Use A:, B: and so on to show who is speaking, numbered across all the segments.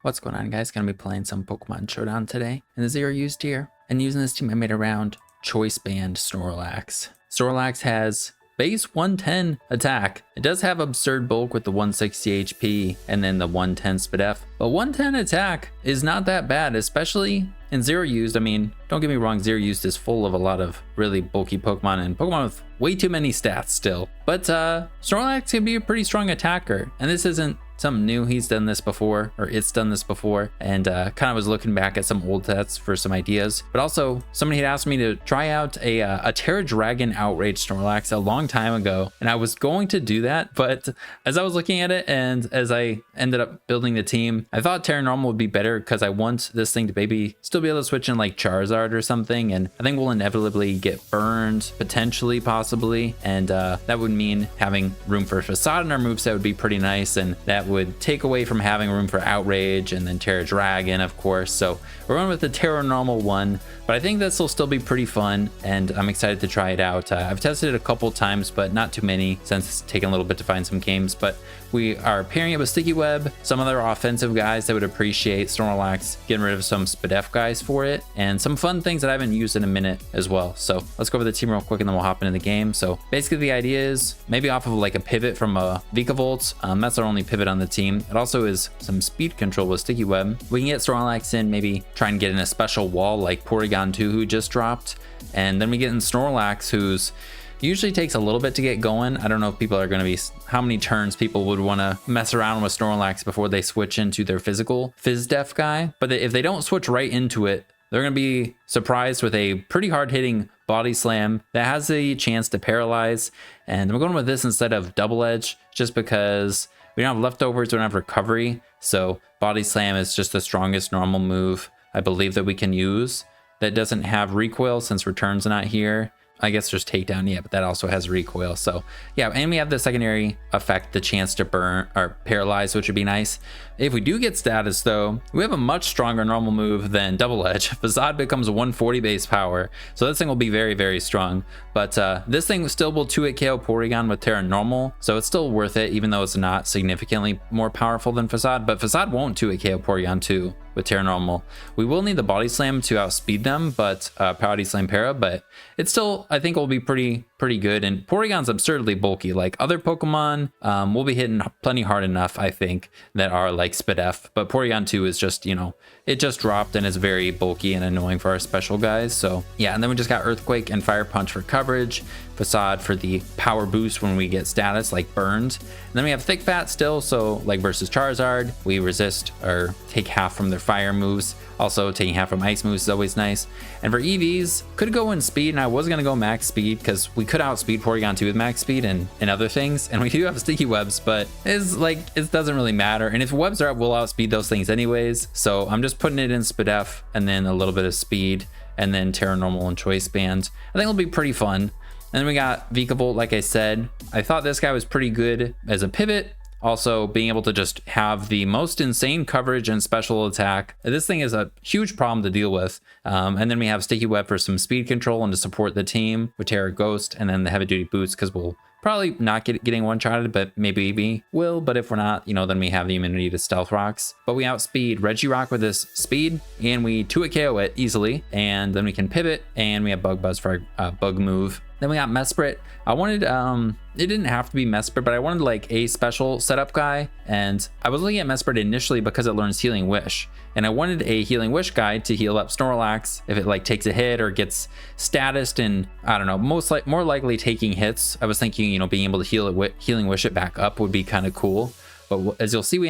A: What's going on, guys? Gonna be playing some Pokemon Showdown today in the ZeroUsed tier. And using this team I made around Choice Band Snorlax. Snorlax has base 110 attack. It does have absurd bulk with the 160 HP and then the 110 speed F. But 110 attack is not that bad, especially in ZeroUsed. I mean, don't get me wrong, ZeroUsed is full of a lot of really bulky Pokemon and Pokemon with way too many stats still. But Snorlax can be a pretty strong attacker, and this isn't something new. He's done this before, or it's done this before, and kind of was looking back at some old sets for some ideas. But also, somebody had asked me to try out a Terra Dragon Outrage Snorlax a long time ago, and I was going to do that, but as I was looking at it and as I ended up building the team, I thought Terra Normal would be better because I want this thing to maybe still be able to switch in like Charizard or something, and I think we'll inevitably get burned, potentially, possibly, and that would mean having room for Facade in our moveset would be pretty nice, and that would take away from having room for Outrage and then Terra Dragon, of course. So we're going with the Terra Normal one, but I think this will still be pretty fun, and I'm excited to try it out. I've tested it a couple times, but not too many since it's taken a little bit to find some games. But we are pairing it with Sticky Web, some other offensive guys that would appreciate Snorlax, getting rid of some Spadef guys for it, and some fun things that I haven't used in a minute as well. So let's go over the team real quick and then we'll hop into the game. So basically the idea is maybe off of like a pivot from a Vikavolt. That's our only pivot on the team. It also is some speed control with Sticky Web. We can get Snorlax in, maybe try and get in a special wall like Porygon 2 who just dropped, and then we get in Snorlax, who's usually takes a little bit to get going. I don't know if people are going to be, how many turns people would want to mess around with Snorlax before they switch into their physical Fizdef guy. But if they don't switch right into it, they're going to be surprised with a pretty hard hitting Body Slam that has the chance to paralyze. And we're going with this instead of Double Edge just because we don't have leftovers, we don't have recovery. So Body Slam is just the strongest normal move I believe that we can use that doesn't have recoil since Return's not here. I guess there's Takedown, yeah, but that also has recoil. So yeah, and we have the secondary effect, the chance to burn or paralyze, which would be nice. If we do get status though, we have a much stronger normal move than Double Edge. Facade becomes 140 base power, so this thing will be very, very strong. But this thing still will 2-hit KO Porygon with Terra Normal, so it's still worth it, even though it's not significantly more powerful than Facade. But Facade won't 2-hit KO Porygon 2 with Terra Normal. We will need the Body Slam to outspeed them, but Body Slam Para, but it's still, I think, will be pretty good. And Porygon's absurdly bulky. Like other Pokemon will be hitting plenty hard enough, I think, that are like Spadef, but Porygon 2 is just, you know, it just dropped and is very bulky and annoying for our special guys. So yeah, and then we just got Earthquake and Fire Punch for coverage, Facade for the power boost when we get status like burned, and then we have Thick Fat still, so like versus Charizard, we resist or take half from their fire moves. Also taking half from ice moves is always nice. And for EVs, could go in speed, and I was gonna go max speed because we could outspeed Porygon 2 with max speed and other things, and we do have Sticky Webs, but it's like, it doesn't really matter. And if webs are up, we'll outspeed those things anyways. So I'm just putting it in Spadef and then a little bit of speed and then Terra Normal and Choice Band. I think it'll be pretty fun. And then we got Vikavolt, like I said. I thought this guy was pretty good as a pivot. Also, being able to just have the most insane coverage and special attack. This thing is a huge problem to deal with. And then we have Sticky Web for some speed control and to support the team with Terra Ghost, and then the heavy duty boots because we'll probably not getting one-shotted, but maybe we will. But if we're not, you know, then we have the immunity to Stealth Rocks. But we outspeed Regirock with this speed, and we 2-hit KO it easily. And then we can pivot, and we have Bug Buzz for our bug move. Then we got Mesprit. I wanted, it didn't have to be Mesprit, but I wanted like a special setup guy. And I was looking at Mesprit initially because it learns Healing Wish. And I wanted a Healing Wish guy to heal up Snorlax if it like takes a hit or gets statused and, I don't know, more likely taking hits. I was thinking, you know, being able to Healing Wish it back up would be kind of cool. But as you'll see, I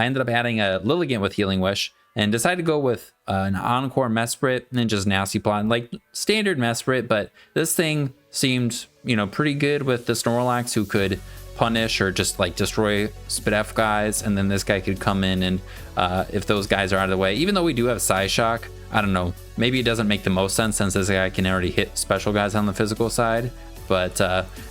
A: ended up adding a Lilligant with Healing Wish, and decided to go with an Encore Mesprit and just Nasty Plot, like standard Mesprit. But this thing seemed, you know, pretty good with the Snorlax, who could punish or just like destroy Spadef guys, and then this guy could come in and if those guys are out of the way, even though we do have Psyshock, I don't know, maybe it doesn't make the most sense since this guy can already hit special guys on the physical side. But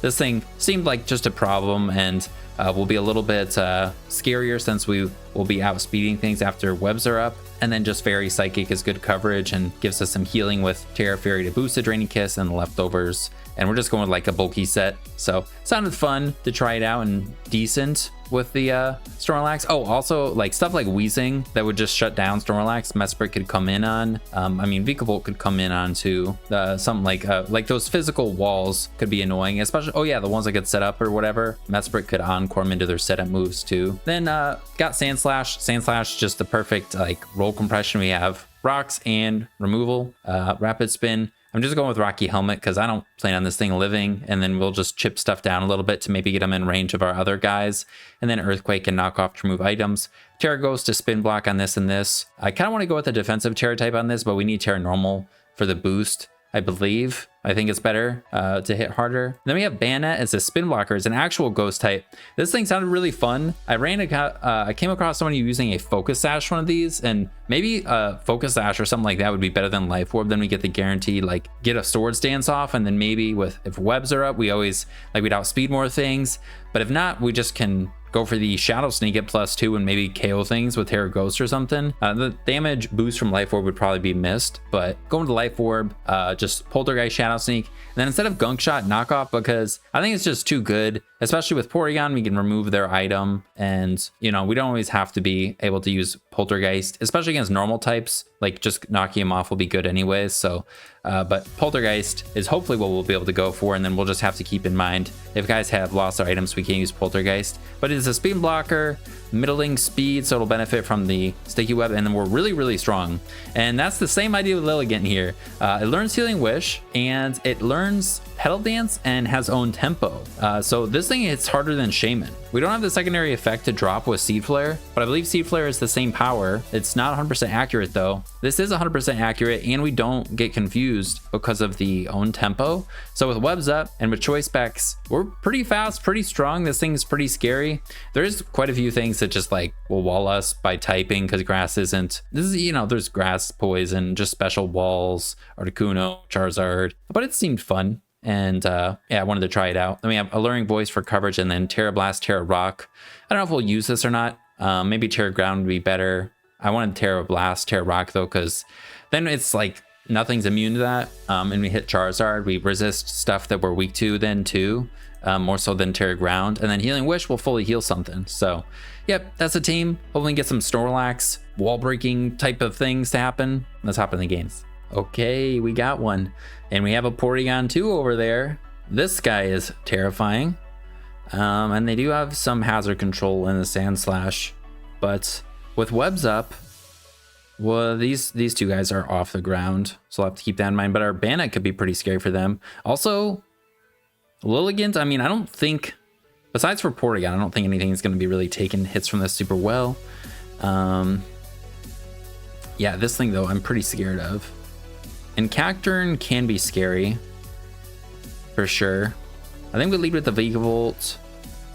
A: this thing seemed like just a problem, and will be a little bit scarier since we will be outspeeding things after webs are up. And then just Fairy Psychic is good coverage and gives us some healing with Terra Fairy to boost the Draining Kiss and the leftovers. And we're just going with like a bulky set. So sounded fun to try it out and decent. with the Snorlax. Oh, also like stuff like Wheezing that would just shut down Snorlax, Mesprit could come in on. I mean, Vikavolt could come in on too. Something like those physical walls could be annoying, especially, oh yeah, the ones that get set up or whatever. Mesprit could encore them into their setup moves too. Then got Sand Slash. Sand Slash, just the perfect like roll compression. We have rocks and removal, rapid spin. I'm just going with Rocky Helmet because I don't plan on this thing living, and then we'll just chip stuff down a little bit to maybe get them in range of our other guys, and then Earthquake and Knock Off to remove items. Terra Ghost to spin block on this and this. I kind of want to go with a defensive Terra type on this, but we need Terra Normal for the boost, I believe. I think it's better to hit harder. Then we have Bayonet as a spin blocker, as an actual ghost type. This thing sounded really fun. I came across someone using a Focus Sash one of these, and maybe a Focus Sash or something like that would be better than Life Orb. Then we get the guarantee like get a Swords Dance off, and then maybe if webs are up, we always like we'd outspeed more things. But if not, we just can go for the Shadow Sneak at +2 and maybe KO things with Terra Ghost or something. The damage boost from Life Orb would probably be missed, but going to Life Orb, just Poltergeist, Shadow Sneak, and then instead of Gunk Shot, Knock Off, because I think it's just too good, especially with Porygon. We can remove their item, and you know, we don't always have to be able to use Poltergeist, especially against normal types. Like just knocking him off will be good anyways. So but Poltergeist is hopefully what we'll be able to go for, and then we'll just have to keep in mind if guys have lost their items, we can't use Poltergeist. But it's a speed blocker, middling speed, so it'll benefit from the sticky web, and then we're really strong. And that's the same idea with Lilligant here. It learns Healing Wish, and it learns Petal Dance and has own tempo. So this thing hits harder than Shaman. We don't have the secondary effect to drop with Seed Flare, but I believe Seed Flare is the same power. It's not 100% accurate though. This is 100% accurate, and we don't get confused because of the own tempo. So with webs up and with choice specs, we're pretty fast, pretty strong. This thing's pretty scary. There's quite a few things that just like will wall us by typing, because grass isn't, this is, you know, there's grass, poison, just special walls, Articuno, Charizard, but it seemed fun. And yeah, I wanted to try it out. Then we have Alluring Voice for coverage, and then Terra Blast, Terra Rock. I don't know if we'll use this or not. Maybe Terra Ground would be better. I wanted Terra Blast, Terra Rock though, because then it's like nothing's immune to that. And we hit Charizard, we resist stuff that we're weak to then too, more so than Terra Ground. And then Healing Wish will fully heal something. So yep, that's a team. Hopefully get some Snorlax wall breaking type of things to happen. Let's hop in the games. Okay, we got one. And we have a Porygon 2 over there. This guy is terrifying. And they do have some hazard control in the Sand Slash. But with webs up, well, these two guys are off the ground. So we'll have to keep that in mind. But our Bayonet could be pretty scary for them. Also, Lilligant, I mean, I don't think, besides for Porygon, I don't think anything is going to be really taking hits from this super well. Yeah, this thing, though, I'm pretty scared of. And Cacturn can be scary, for sure. I think we lead with the Vikavolt.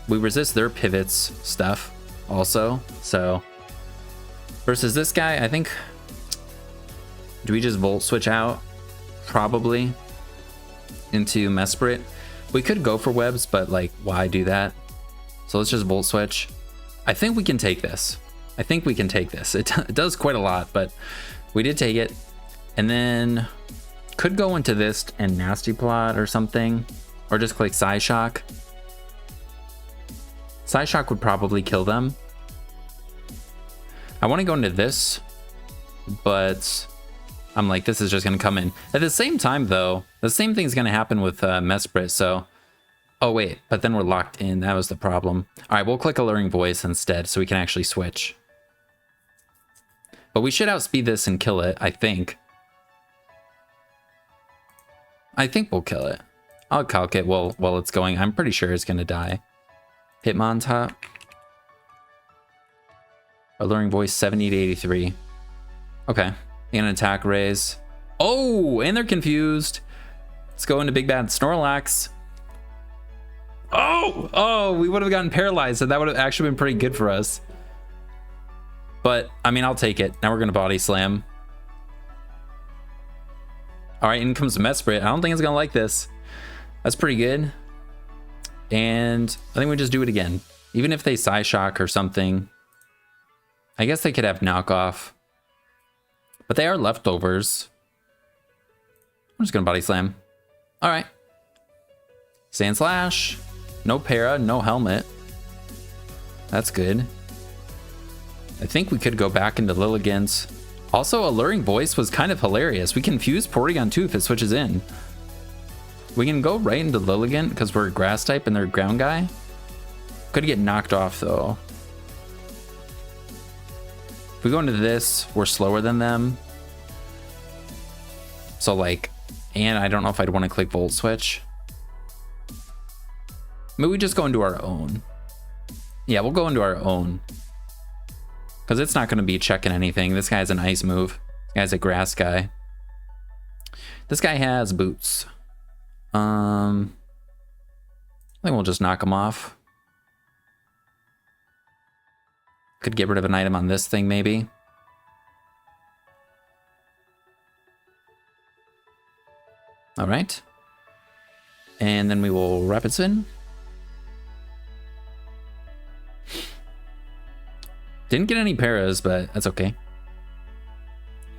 A: We resist their pivots stuff also. So versus this guy, I think, do we just Volt Switch out? Probably into Mesprit. We could go for webs, but like, why do that? So let's just Volt Switch. I think we can take this. I think we can take this. It does quite a lot, but we did take it. And then could go into this and Nasty Plot or something, or just click Psyshock. Psyshock would probably kill them. I want to go into this, but I'm like, this is just going to come in. At the same time, though, the same thing's going to happen with Mesprit, so... Oh, wait, but then we're locked in. That was the problem. All right, we'll click Alluring Voice instead, so we can actually switch. But we should outspeed this and kill it, I think. I think we'll kill it. I'll calc it while it's going. I'm pretty sure it's going to die. Hitmontop. Alluring Voice 70 to 83. Okay. And an attack raise. Oh, and they're confused. Let's go into Big Bad Snorlax. Oh, we would have gotten paralyzed, so that would have actually been pretty good for us. But, I mean, I'll take it. Now we're going to Body Slam. All right, in comes Mesprit. I don't think it's going to like this. That's pretty good. And I think we just do it again. Even if they Psyshock or something. I guess they could have knockoff. But they are leftovers. I'm just going to Body Slam. All right. Sand Slash. No para, no helmet. That's good. I think we could go back into Lilligant's. Also, Alluring Voice was kind of hilarious. We confused Porygon too if it switches in. We can go right into Lilligant because we're a grass type and they're a ground guy. Could get knocked off though. If we go into this, we're slower than them. So like, and I don't know if I'd want to click Volt Switch. Maybe we just go into our own. Yeah, we'll go into our own. Because it's not going to be checking anything. This guy has an ice move. This guy's a grass guy. This guy has boots. I think we'll just knock him off. Could get rid of an item on this thing, maybe. All right. And then we will Rapid Spin. Didn't get any paras, but that's okay.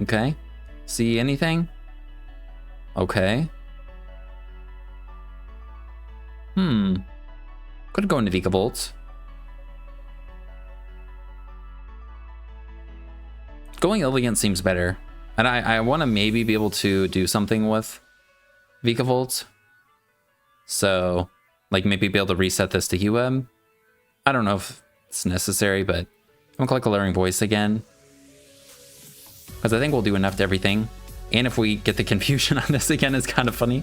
A: Okay. See anything? Okay. Could go into Vikavolt. Going Elegant seems better. And I want to maybe be able to do something with Vikavolt. So, like maybe be able to reset this to Heweb. I don't know if it's necessary, but I'm gonna click Alluring Voice again. Because I think we'll do enough to everything. And if we get the confusion on this again, it's kind of funny.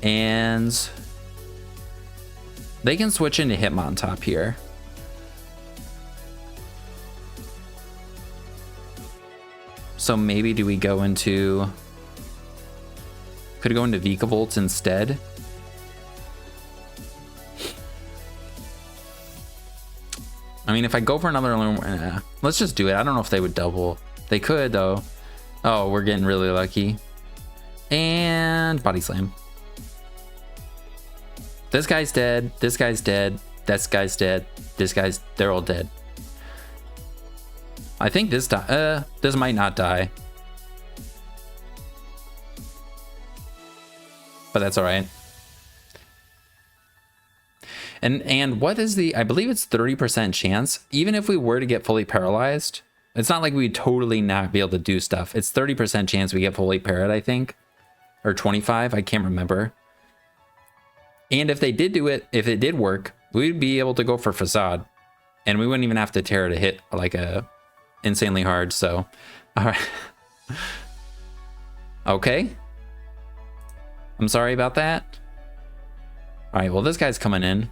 A: And they can switch into Hitmontop here. So maybe do we go into... Could go into Vikavolt instead. I mean, if I go for another... let's just do it. I don't know if they would double. They could, though. Oh, we're getting really lucky. And Body Slam. This guy's dead. This guy's dead. This guy's dead. This guy's... They're all dead. I think this this might not die. But that's all right. And what is the... I believe it's 30% chance. Even if we were to get fully paralyzed, it's not like we'd totally not be able to do stuff. It's 30% chance we get fully parried, I think. Or 25, I can't remember. And if they did do it, if it did work, we'd be able to go for Facade. And we wouldn't even have to tear to hit like a insanely hard, so... Alright. Okay. I'm sorry about that. Alright, well this guy's coming in.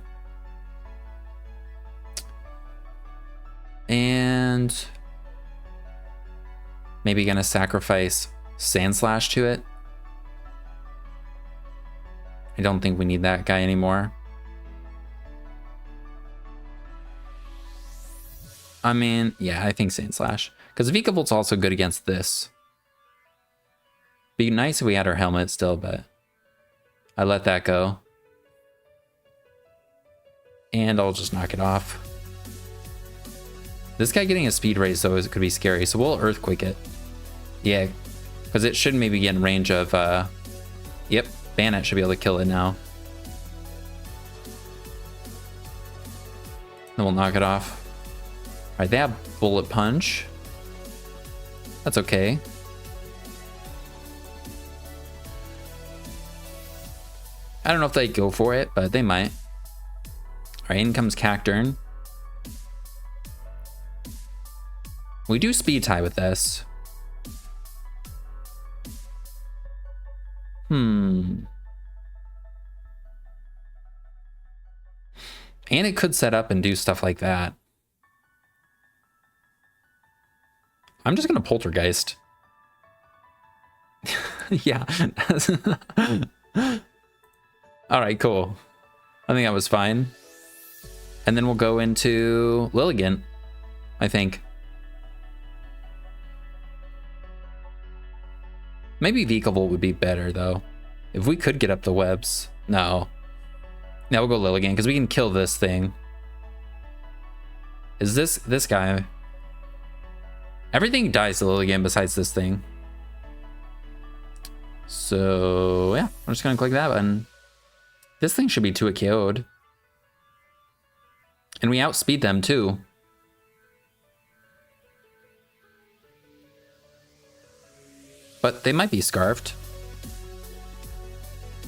A: And... maybe gonna sacrifice Sand Slash to it. I don't think we need that guy anymore. I mean, yeah, I think Sand Slash. Because Vikavolt's also good against this. Be nice if we had our helmet still, but I let that go. And I'll just knock it off. This guy getting a speed raise, though, could be scary. So we'll Earthquake it. Yeah, because it should maybe get in range of... yep, Bannet should be able to kill it now. Then we'll knock it off. Alright, they have Bullet Punch. That's okay. I don't know if they go for it, but they might. Alright, in comes Cacturne. We do Speed Tie with this. And it could set up and do stuff like that. I'm just gonna Poltergeist. Yeah. Alright, cool. I think that was fine. And then we'll go into Lilligant, I think. Maybe Vikavolt would be better, though. If we could get up the webs. No. Now we'll go Lilligant, because we can kill this thing. Is this guy... Everything dies to Lilligant besides this thing. So, yeah. I'm just going to click that button. This thing should be 2 KO'd. And we outspeed them too. But they might be scarfed.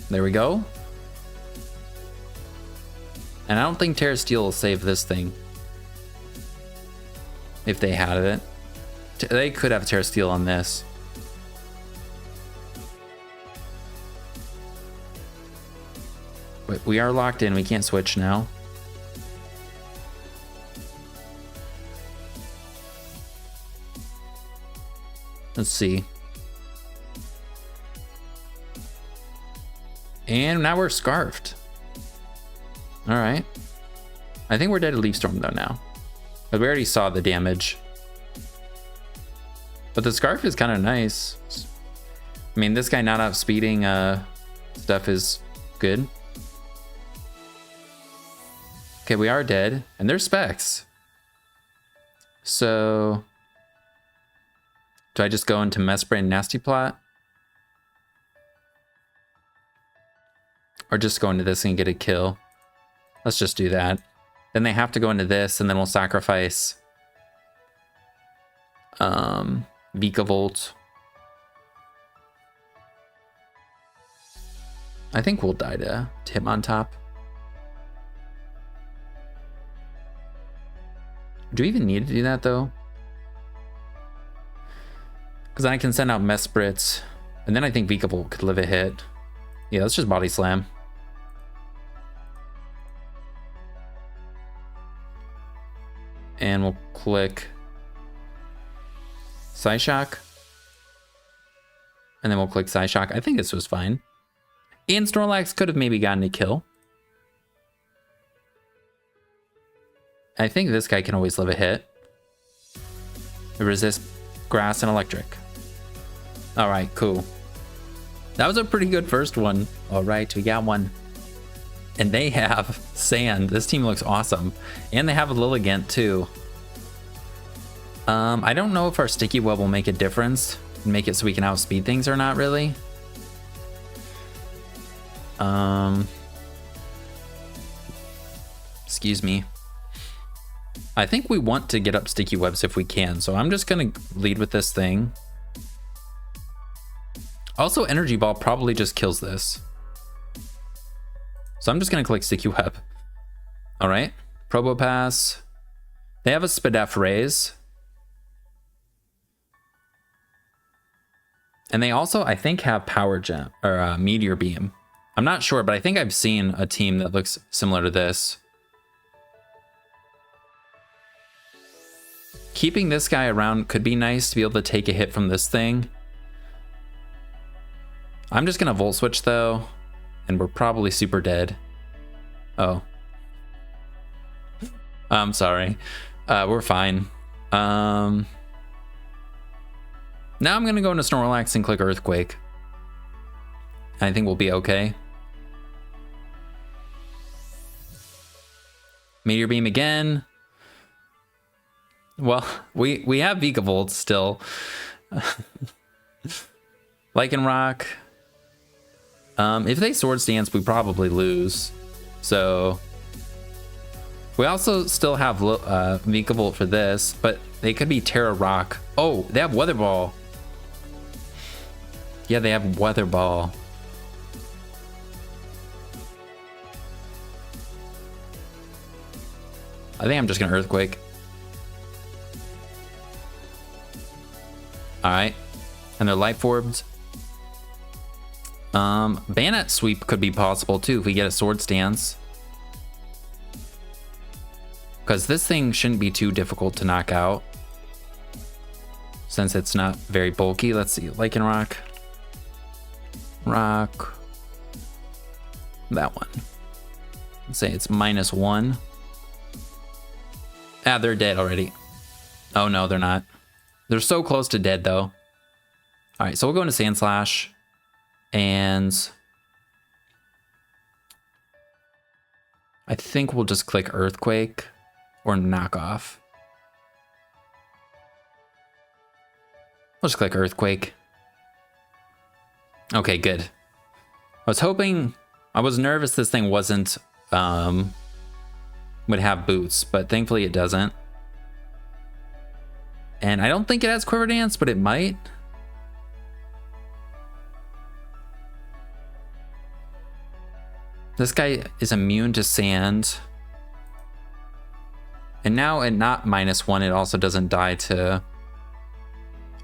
A: There we go. And I don't think Terra Steel will save this thing. If they had it. They could have Terra Steel on this. But we are locked in. We can't switch now. Let's see. And now we're scarfed. All right. I think we're dead to Leaf Storm though now. But we already saw the damage. But the scarf is kind of nice. I mean, this guy not outspeeding stuff is good. Okay, we are dead. And there's specs. So... do I just go into Mespray Nasty Plot? Or just go into this and get a kill? Let's just do that. Then they have to go into this, and then we'll sacrifice Vikavolt. I think we'll die to Hitmontop. Do we even need to do that though? Because I can send out Mesprit, and then I think Vikavolt could live a hit. Yeah, let's just Body Slam. And we'll click Psyshock. And then we'll click Psyshock. I think this was fine. And Snorlax could have maybe gotten a kill. I think this guy can always live a hit. Resist grass and electric. All right, cool. That was a pretty good first one. All right, we got one. And they have Sand. This team looks awesome. And they have a Lilligant too. I don't know if our Sticky Web will make a difference. Make it so we can outspeed things or not really. Excuse me. I think we want to get up Sticky Webs if we can. So I'm just going to lead with this thing. Also, Energy Ball probably just kills this. So I'm just going to click Sticky Web. All right. Probopass. They have a Spadef Raise. And they also, I think, have Power Gem or Meteor Beam. I'm not sure, but I think I've seen a team that looks similar to this. Keeping this guy around could be nice to be able to take a hit from this thing. I'm just going to Volt Switch, though. And we're probably super dead. Oh. I'm sorry. We're fine. Now I'm going to go into Snorlax and click Earthquake. I think we'll be okay. Meteor Beam again. Well, we have Vikavolt still. Lycanroc. If they Sword Stance, we probably lose. So we also still have Vikavolt for this, but they could be Terra Rock. Oh, they have Weather Ball. Yeah, they have Weather Ball. I think I'm just gonna Earthquake. All right, and they're Life Orbs. Bayonet Sweep could be possible too if we get a Sword Stance. Because this thing shouldn't be too difficult to knock out. Since it's not very bulky. Let's see, Lycanroc. Rock. That one. Let's say it's -1. Ah, they're dead already. Oh no, they're not. They're so close to dead though. All right, so we'll go into Sand Slash. And I think we'll just click Earthquake or Knock Off. We'll just click Earthquake. Okay, good. I was hoping, I was nervous this thing wasn't would have boots, but thankfully it doesn't. And I don't think it has Quiver Dance, but it might. This guy is immune to sand. And now at not -1, it also doesn't die to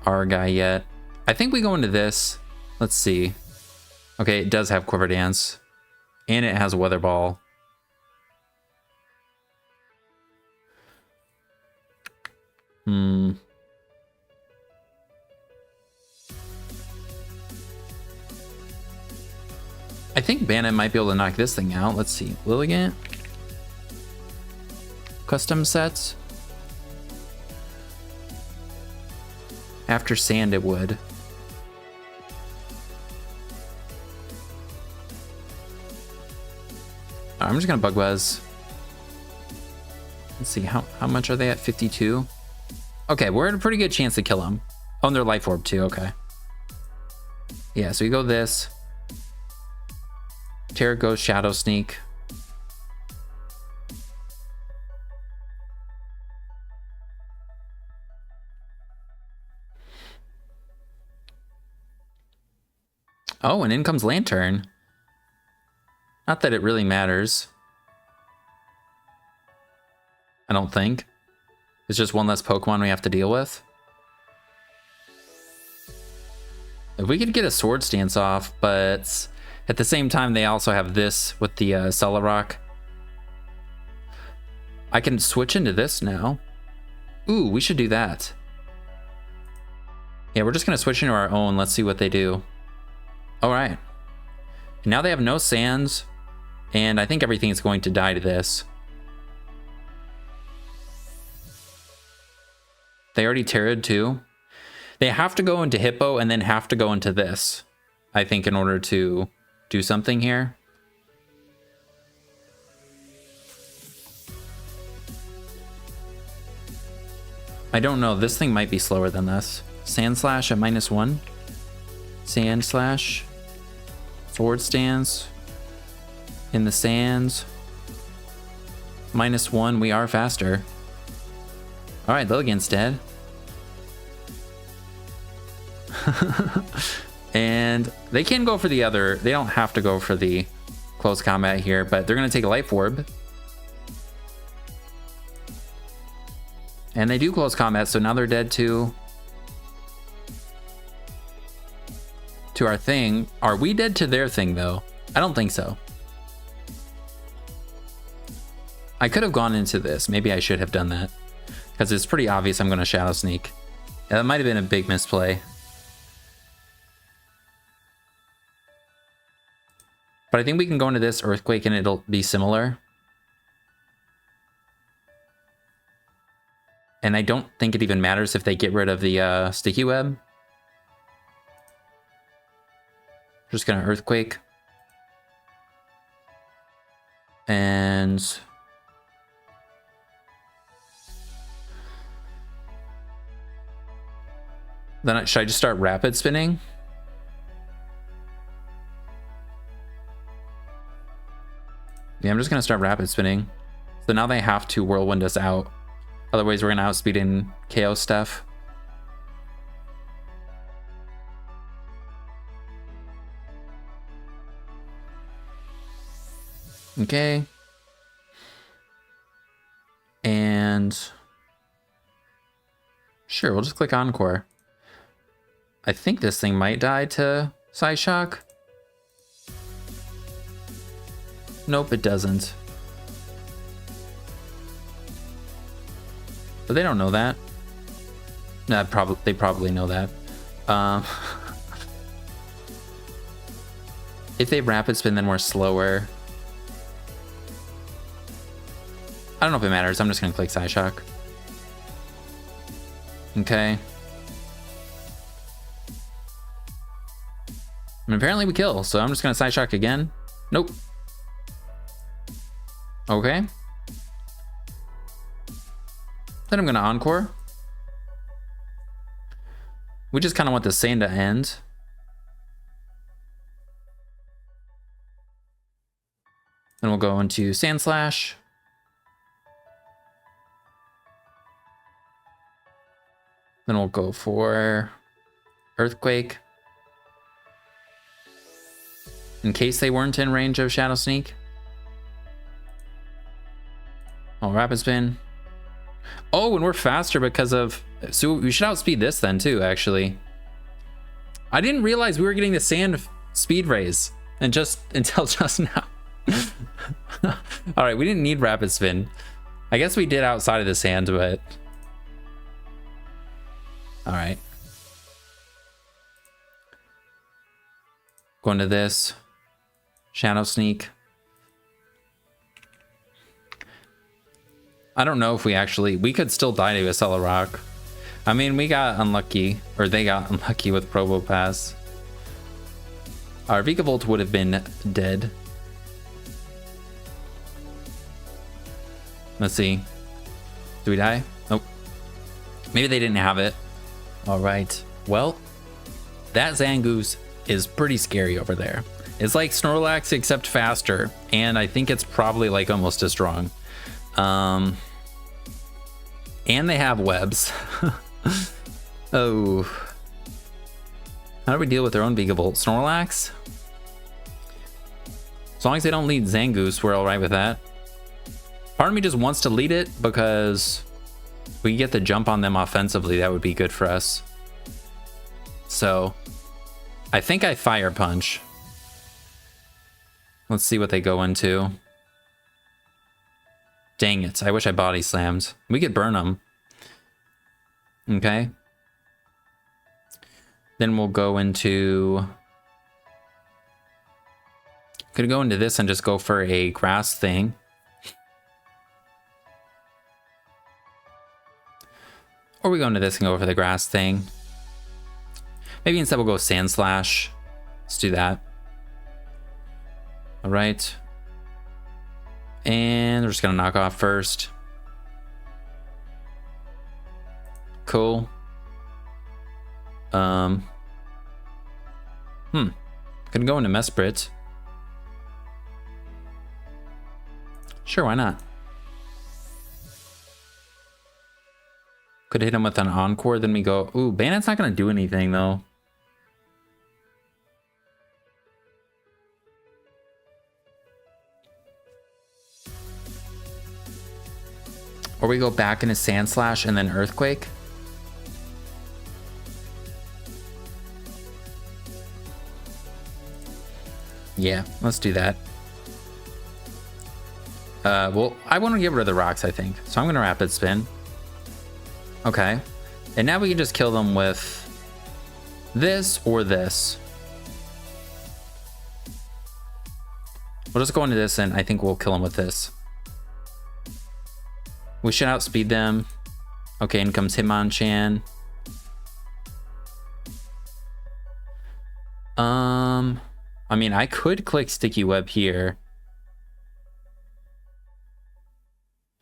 A: our guy yet. I think we go into this. Let's see. Okay, it does have Quiver Dance. And it has Weather Ball. I think Bandit might be able to knock this thing out. Let's see. Lilligant. Custom sets. After sand, it would. I'm just gonna Bug Buzz. Let's see, how much are they at? 52? Okay, we're in a pretty good chance to kill them. Oh, and they're Life Orb too, okay. Yeah, so we go this. Terra goes Shadow Sneak. Oh, and in comes Lantern. Not that it really matters. I don't think. It's just one less Pokemon we have to deal with. If we could get a Sword Stance off, but at the same time, they also have this with the Celerock. I can switch into this now. Ooh, we should do that. Yeah, we're just going to switch into our own. Let's see what they do. All right. Now they have no sands, and I think everything's going to die to this. They already Terra'd too. They have to go into Hippo and then have to go into this, I think, in order to do something here. I don't know. This thing might be slower than this. Sand Slash at -1. Sand Slash. Sword Stance. In the sands. -1. We are faster. All right, Lilligant's dead. And they can go for the other. They don't have to go for the close combat here, but they're going to take a Life Orb. And they do close combat, so now they're dead to our thing. Are we dead to their thing, though? I don't think so. I could have gone into this. Maybe I should have done that, because it's pretty obvious I'm going to Shadow Sneak. Yeah, that might have been a big misplay. But I think we can go into this Earthquake and it'll be similar. And I don't think it even matters if they get rid of the Sticky Web. Just gonna Earthquake. And then should I just start Rapid Spinning? Yeah, I'm just gonna start Rapid Spinning. So now they have to Whirlwind us out. Otherwise, we're gonna outspeed and KO stuff. Okay. And sure, we'll just click Encore. I think this thing might die to Psyshock. Nope, it doesn't. But they don't know that. Nah, they probably know that. If they Rapid Spin, then we're slower. I don't know if it matters. I'm just gonna click Psyshock. Okay. And apparently we kill, so I'm just gonna Psyshock again. Nope. Okay. Then I'm gonna Encore. We just kind of want the sand to end. Then we'll go into Sand Slash. Then we'll go for Earthquake. In case they weren't in range of Shadow Sneak. Oh, Rapid Spin. Oh, and we're faster because of... So we should outspeed this then too, actually. I didn't realize we were getting the sand speed raise until just now. All right, we didn't need Rapid Spin. I guess we did outside of the sand, but... All right. Going to this. Shadow Sneak. I don't know if we could still die to a Acela Rock. I mean, we got unlucky, or they got unlucky with Probopass. Our Vikavolt would have been dead. Let's see. Do we die? Nope. Maybe they didn't have it. All right. Well, that Zangoose is pretty scary over there. It's like Snorlax except faster, and I think it's probably like almost as strong. And they have webs. Oh. How do we deal with their own Vikavolt? Snorlax? As long as they don't lead Zangoose, we're alright with that. Part of me just wants to lead it because we get the jump on them offensively. That would be good for us. So I think I Fire Punch. Let's see what they go into. Dang it. I wish I Body Slammed. We could burn them. Okay. Then we'll go into... Could go into this and just go for a grass thing. Or we go into this and go for the grass thing. Maybe instead we'll go Sand Slash. Let's do that. All right. And we're just gonna knock off first. Cool. Gonna go into Mesprit. Sure, why not? Could hit him with an Encore, then we go... Ooh, Bandit's not gonna do anything, though. Or we go back into Sand Slash and then Earthquake. Yeah, let's do that. Well, I want to get rid of the rocks, I think. So I'm going to Rapid Spin. Okay. And now we can just kill them with this or this. We'll just go into this and I think we'll kill them with this. We should outspeed them. Okay, in comes Hitmonchan. I mean, I could click Sticky Web here.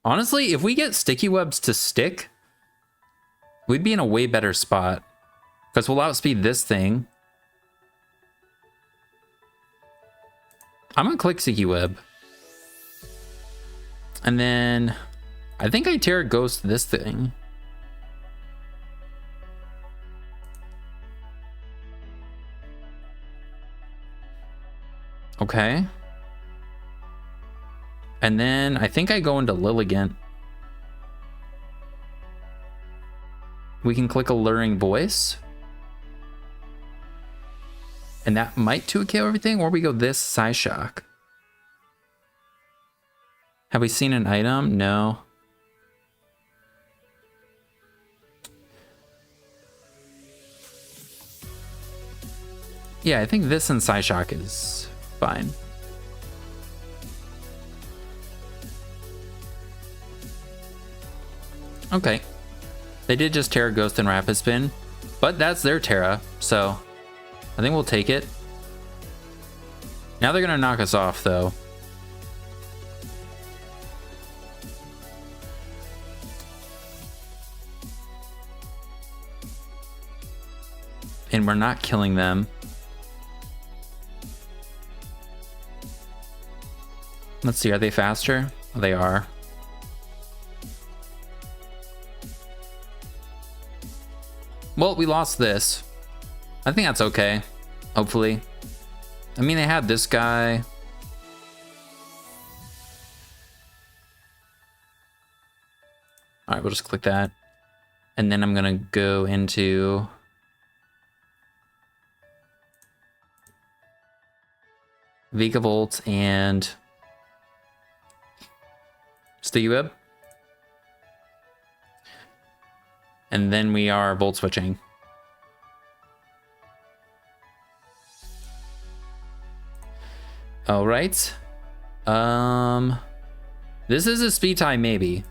A: Honestly, if we get Sticky Webs to stick, we'd be in a way better spot. Because we'll outspeed this thing. I'm gonna click Sticky Web. And then... I think I Terra Ghost this thing. Okay. And then I think I go into Lilligant. We can click Alluring Voice. And that might 2KO everything, or we go this Psyshock. Have we seen an item? No. Yeah, I think this and Psyshock is fine. Okay. They did just Terra Ghost and Rapid Spin, but that's their Terra, so I think we'll take it. Now they're gonna knock us off, though. And we're not killing them. Let's see, are they faster? Oh, they are. Well, we lost this. I think that's okay. Hopefully. I mean, they had this guy. All right, we'll just click that. And then I'm gonna go into Vigavolt and Sticky Web. And then we are Volt switching. All right. This is a speed tie, maybe.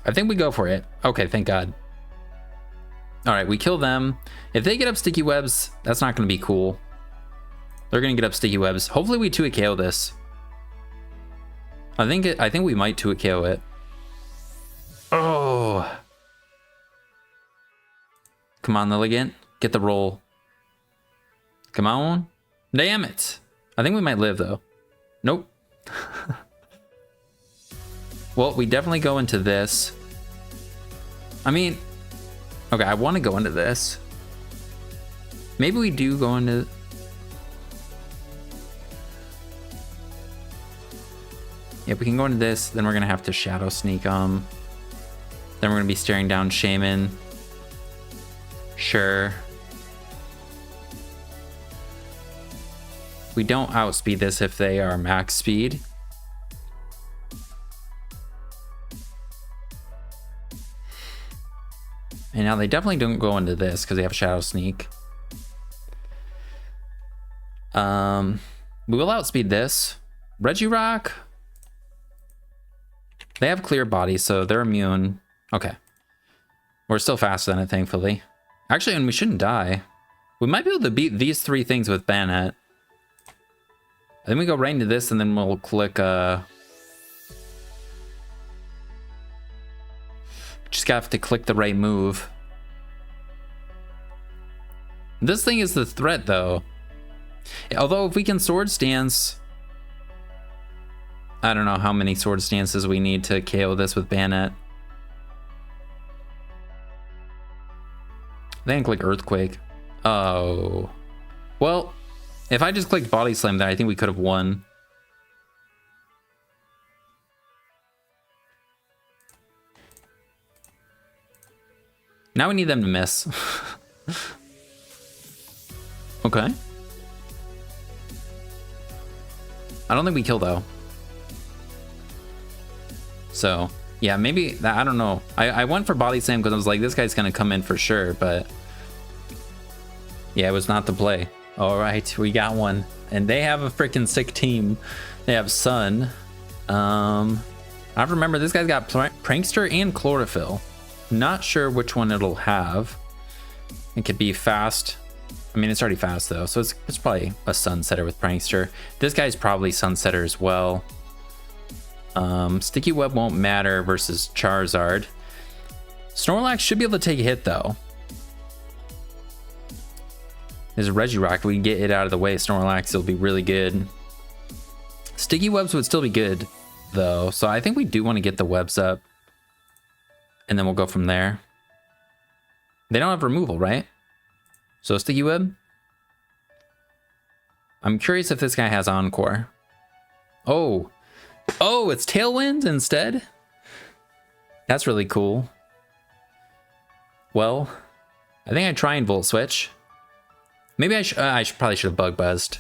A: I think we go for it. Okay, thank God. All right, we kill them. If they get up sticky webs, that's not going to be cool. They're going to get up sticky webs. Hopefully we 2-hit KO this. I think we might 2-hit KO it. Oh. Come on, Lilligant. Get the roll. Come on. Damn it. I think we might live, though. Nope. Well, we definitely go into this. I mean, okay, I want to go into this. Maybe we do go into... Yeah, we can go into this. Then we're going to have to Shadow Sneak them. Then we're going to be staring down Shaman. Sure. We don't outspeed this if they are max speed. And now they definitely don't go into this because they have Shadow Sneak. We will outspeed this. Regirock. They have clear body, so they're immune. Okay. We're still faster than it, thankfully. Actually, and we shouldn't die. We might be able to beat these 3 things with Bayonet. Then we go right into this, and then we'll click... Just have to click the right move. This thing is the threat, though. Although, if we can Sword Stance... I don't know how many Sword Stances we need to KO this with Bayonet. Then click Earthquake. Oh. Well, if I just clicked Body Slam there, I think we could have won. Now we need them to miss. Okay. I don't think we kill, though. So, yeah, maybe that, I don't know. I went for Body Slam because I was like, this guy's going to come in for sure, but yeah, it was not the play. All right, we got one. And they have a freaking sick team. They have Sun. I have to remember this guy's got Prankster and Chlorophyll. Not sure which one it'll have. It could be fast. I mean, it's already fast though, so it's probably a Sunsetter with Prankster. This guy's probably Sunsetter as well. Sticky Web won't matter versus Charizard. Snorlax should be able to take a hit though. There's a Regirock. We can get it out of the way. Snorlax will be really good. Sticky Webs would still be good though, so I think we do want to get the webs up. And then we'll go from there. They don't have removal, right? So Sticky Web. I'm curious if this guy has Encore. Oh. Oh, it's Tailwind instead? That's really cool. Well, I think I'd try and Volt Switch. Maybe I probably should have Bug Buzzed.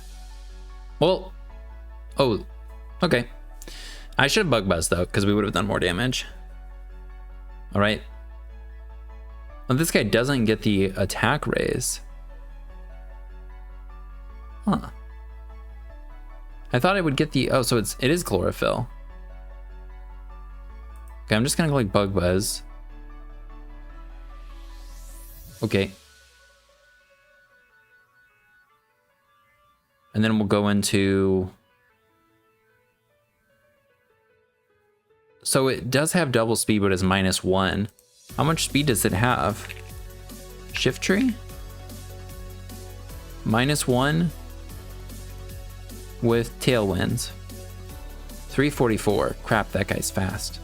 A: Well, oh, okay. I should have Bug Buzzed though, because we would have done more damage. All right. Well, this guy doesn't get the attack raise. Huh. I thought I would get the, oh, so it is Chlorophyll. Okay, I'm just gonna go like Bug Buzz. Okay. And then we'll go into, so it does have double speed, but it's -1. How much speed does it have? Shift Tree? -1 with Tailwinds. 344. Crap, that guy's fast.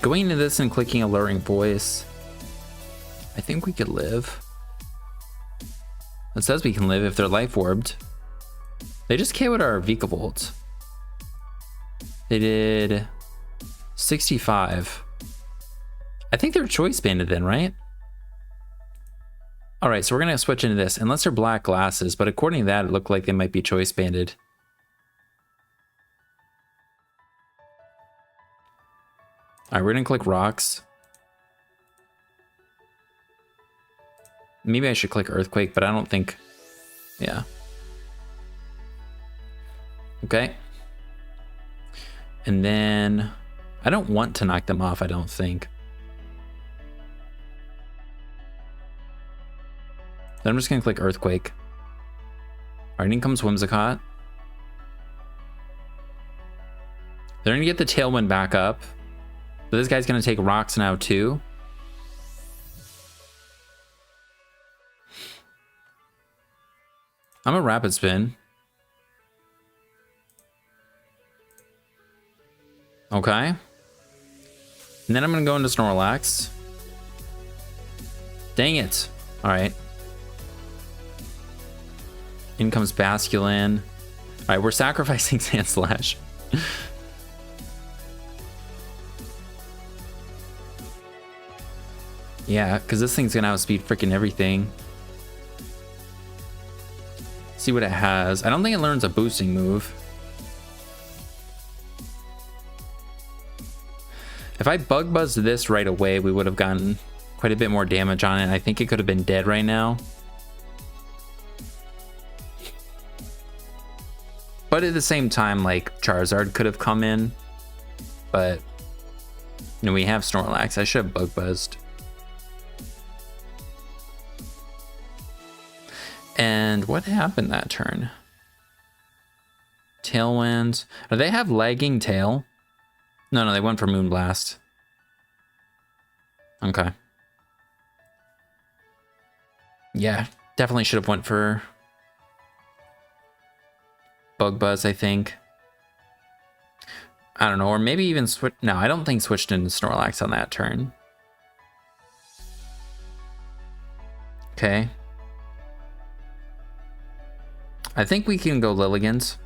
A: Going into this and clicking Alluring Voice, I think we could live. It says we can live if they're life orbed. They just KO'd our Vikavolt. They did 65. I think they're choice banded then, right? All right, so we're gonna switch into this, unless they're black glasses, but according to that, it looked like they might be choice banded. All right, we're gonna click rocks. Maybe I should click earthquake, but I don't think, yeah. Okay. And then I don't want to knock them off, I don't think. Then I'm just gonna click earthquake. All right, in comes Whimsicott. They're gonna get the tailwind back up. But this guy's gonna take rocks now too. I'm a rapid spin. Okay. And then I'm gonna go into Snorlax. Dang it. All right. In comes Basculin. All right, we're sacrificing Sandslash. Yeah, because this thing's gonna outspeed freaking everything. See what it has. I don't think it learns a boosting move. If I bug buzzed this right away, we would have gotten quite a bit more damage on it. I think it could have been dead right now. But at the same time, like, Charizard could have come in. But, you know, we have Snorlax. I should have bug buzzed. And what happened that turn? Tailwind. Do they have lagging tail? No, they went for Moonblast. Okay. Yeah, definitely should have went for Bug Buzz, I think. I don't know, or maybe even switch. No, I don't think switched into Snorlax on that turn. Okay. I think we can go Lilligant.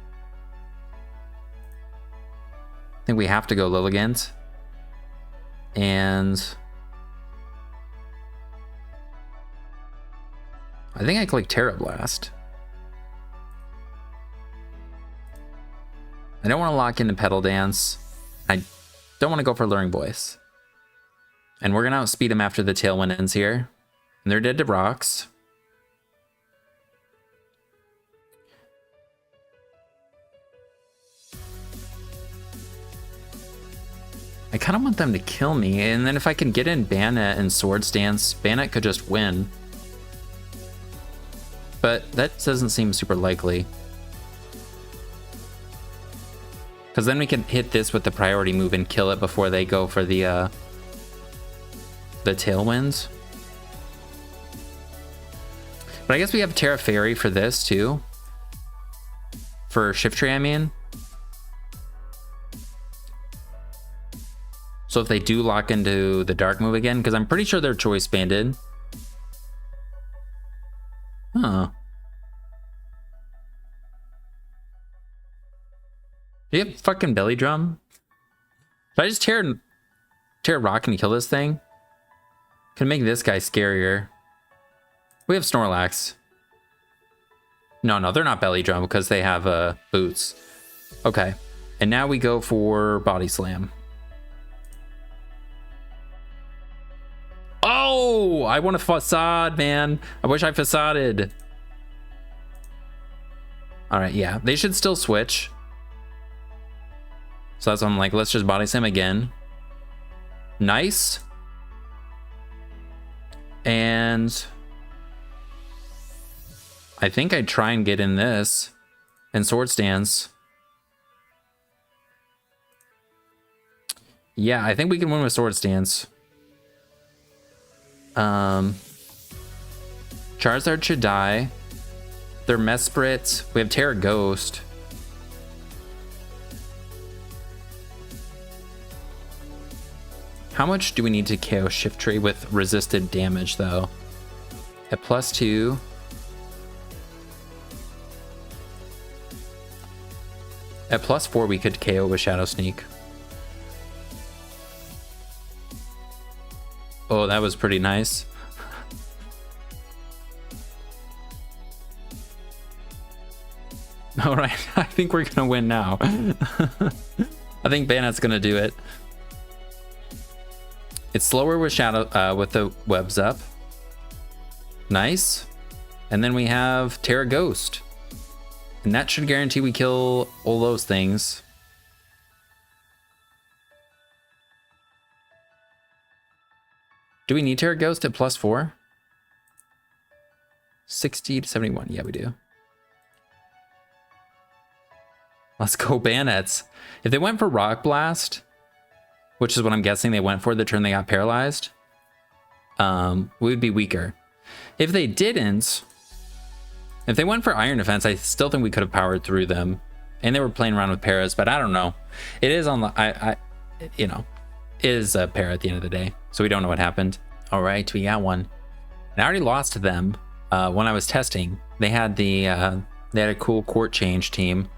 A: I think we have to go Lilligant. And I think I click Terra Blast. I don't want to lock into Petal Dance. I don't want to go for Alluring Voice. And we're going to outspeed him after the Tailwind ends here. And they're dead to rocks. I kind of want them to kill me, and then if I can get in Bannet and Swords Dance, Bannet could just win. But that doesn't seem super likely. Because then we can hit this with the priority move and kill it before they go for the Tailwinds. But I guess we have Terra Fairy for this too. For Shiftry, I mean. So if they do lock into the dark move again, because I'm pretty sure they're choice banded. Huh. Do you have fucking belly drum? Should I just tear rock and kill this thing? Can make this guy scarier. We have Snorlax. No, they're not belly drum because they have boots. Okay. And now we go for Body Slam. Oh, I want a facade, man. I wish I facaded. All right, yeah, they should still switch. So that's why I'm like, let's just Body Slam again. Nice. And I think I'd try and get in this and Swords Dance. Yeah, I think we can win with Swords Dance. Charizard should die. They're Mesprit. We have Terra Ghost. How much do we need to KO Shiftry with resisted damage, though? At +2. At +4, we could KO with Shadow Sneak. Oh, that was pretty nice. All right, I think we're gonna win now. I think Banet's gonna do it. It's slower with Shadow, with the webs up. Nice. And then we have Terra Ghost. And that should guarantee we kill all those things. Do we need Terra Ghost at +4? 60 to 71. Yeah, we do. Let's go Banets. If they went for Rock Blast, which is what I'm guessing they went for the turn they got paralyzed, we would be weaker. If they didn't, if they went for Iron Defense, I still think we could have powered through them. And they were playing around with paras, but I don't know. It is on the, you know, it is a para at the end of the day, so we don't know what happened. All right, we got one. And I already lost to them when I was testing. They had the, they had a cool court change team.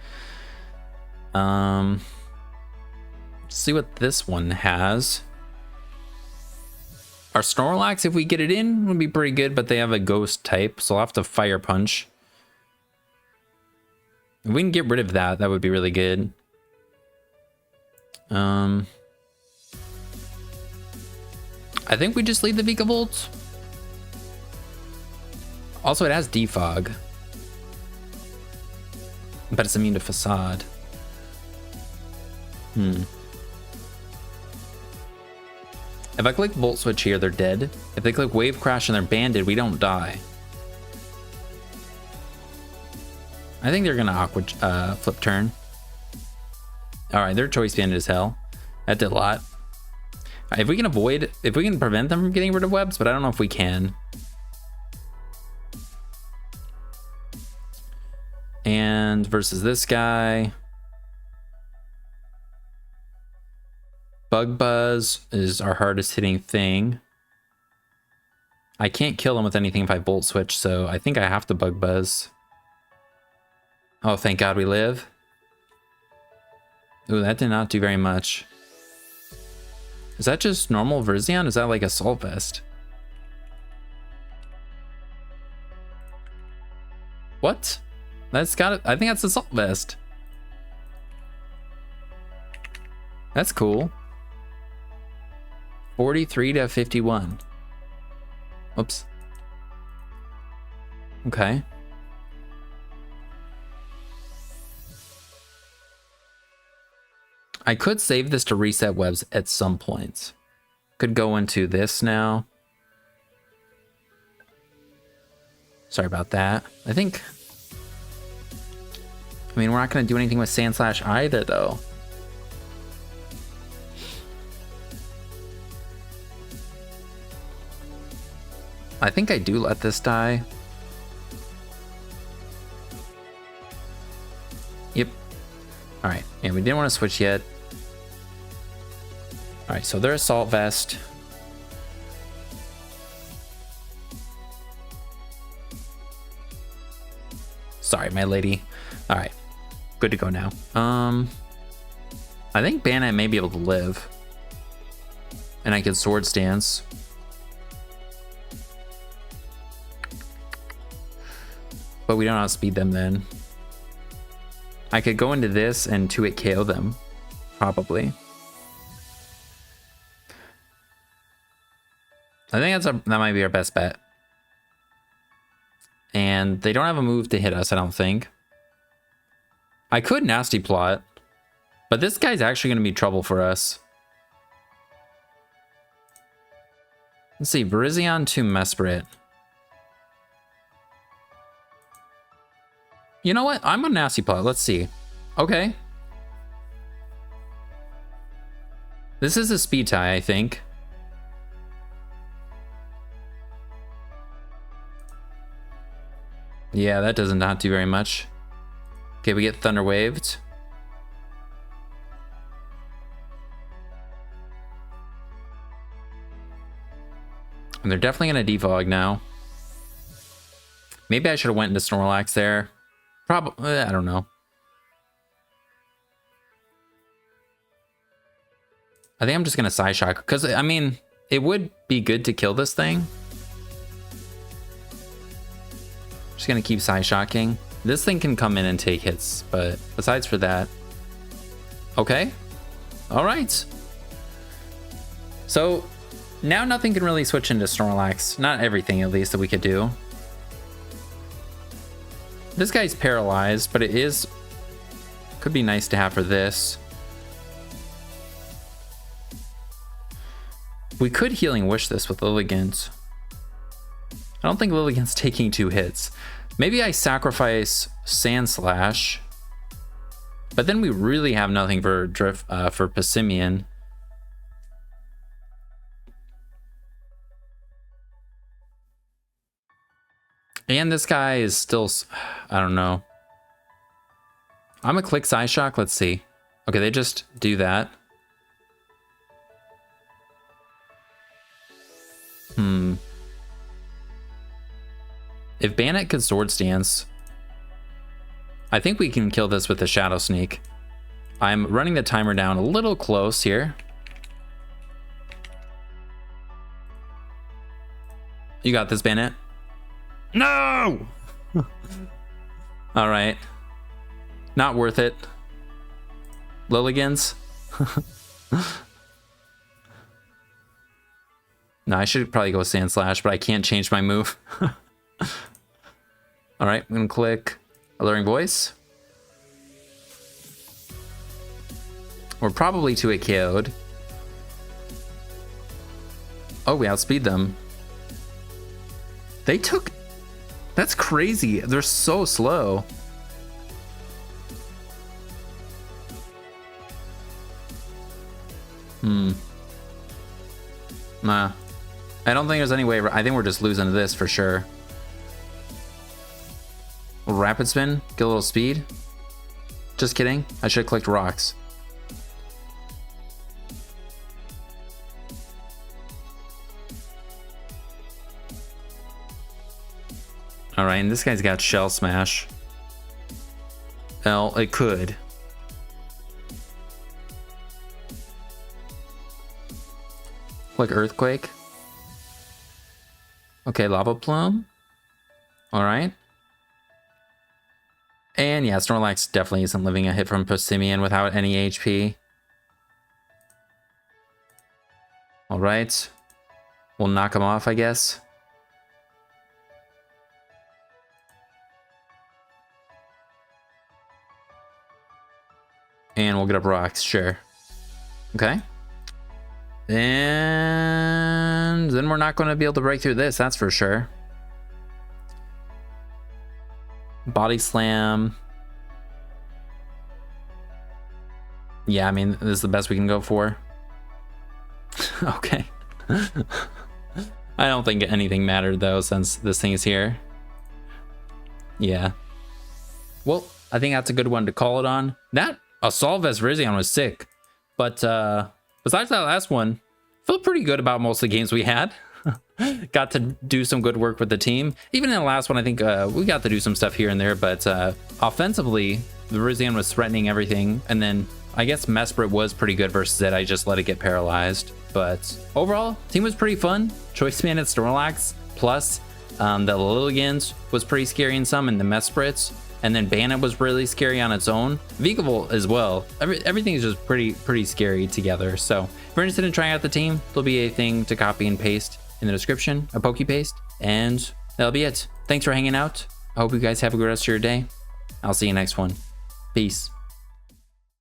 A: Let's see what this one has. Our Snorlax, if we get it in, would be pretty good, but they have a ghost type, so I'll have to Fire Punch. If we can get rid of that, that would be really good. I think we just leave the Vikavolt. Also, it has Defog, but it's immune to Facade. If I click Volt Switch here, they're dead. If they click Wave Crash and they're banded, we don't die. I think they're gonna Aqua Flip turn. Alright, they're choice banded as hell. That did a lot. Right, if we can avoid, if we can prevent them from getting rid of webs, but I don't know if we can. And versus this guy. Bug Buzz is our hardest hitting thing. I can't kill him with anything if I Volt Switch, so I think I have to Bug Buzz. Oh, thank God we live. Ooh, that did not do very much. Is that just normal Verzion? Is that like Assault Vest? What? That's got it. I think that's Assault Vest. That's cool. 43 to 51. Oops. Okay. I could save this to reset webs at some points. Could go into this now. Sorry about that. I mean, we're not going to do anything with Sandslash either, though. I think I do let this die. Yep. All right. Yeah, we didn't want to switch yet. All right, so they're Assault Vest. Sorry, my lady. All right, good to go now. I think Banet may be able to live. And I could Sword Stance. But we don't outspeed them then. I could go into this and 2-hit KO them. Probably. I think that might be our best bet. And they don't have a move to hit us, I don't think. I could Nasty Plot. But this guy's actually going to be trouble for us. Let's see. Virizion to Mesprit. You know what? I'm a Nasty Plot. Let's see. Okay. This is a speed tie, I think. Yeah, that does not do very much. Okay, we get Thunder Waved. And they're definitely gonna defog now. Maybe I should have went into Snorlax there. Probably, I don't know. I think I'm just gonna Psyshock, because I mean, it would be good to kill this thing. Just gonna keep Psyshocking. This thing can come in and take hits, but besides for that, okay. All right. So now nothing can really switch into Snorlax. Not everything, at least, that we could do. This guy's paralyzed, but it is could be nice to have for this. We could Healing Wish this with Lilligant. I don't think Lilligant's taking 2 hits. Maybe I sacrifice Sand Slash, but then we really have nothing for for Passimian. And this guy is still, I don't know. I'm gonna click Psyshock. Let's see. Okay, they just do that. If Bandit could Sword Stance, I think we can kill this with the Shadow Sneak. I'm running the timer down a little close here. You got this, Bandit. No! All right. Not worth it. Lilligans. No, I should probably go Sand Slash, but I can't change my move. All right, I'm gonna click Alluring Voice. We're probably to a KO'd. Oh, we outspeed them. They took... That's crazy. They're so slow. Nah. I don't think there's any way. I think we're just losing to this for sure. Rapid Spin, get a little speed. Just kidding. I should have clicked Rocks. All right, and this guy's got Shell Smash. Well, it could. Click Earthquake. Okay, Lava Plume. All right. And yeah, Snorlax definitely isn't living a hit from Passimian without any HP. All right. We'll knock him off, I guess. And we'll get up Rocks, sure. Okay. And then we're not going to be able to break through this, that's for sure. Body Slam. Yeah, I mean, this is the best we can go for. Okay. I don't think anything mattered, though, since this thing is here. Yeah. Well, I think that's a good one to call it on. That Assault Vest Rizion was sick. But besides that last one, feel pretty good about most of the games we had. Got to do some good work with the team. Even in the last one, I think we got to do some stuff here and there. But offensively, the Rizion was threatening everything. And then I guess Mesprit was pretty good versus it. I just let it get paralyzed. But overall, team was pretty fun. Choice Man at Snorlax, plus the Lilligans was pretty scary in some, and the Mesprits. And then Bandit was really scary on its own. Vigavolt as well. Everything is just pretty scary together. So if you're interested in trying out the team, there'll be a thing to copy and paste in the description, a Pokepaste, and that'll be it. Thanks for hanging out. I hope you guys have a good rest of your day. I'll see you next one. Peace.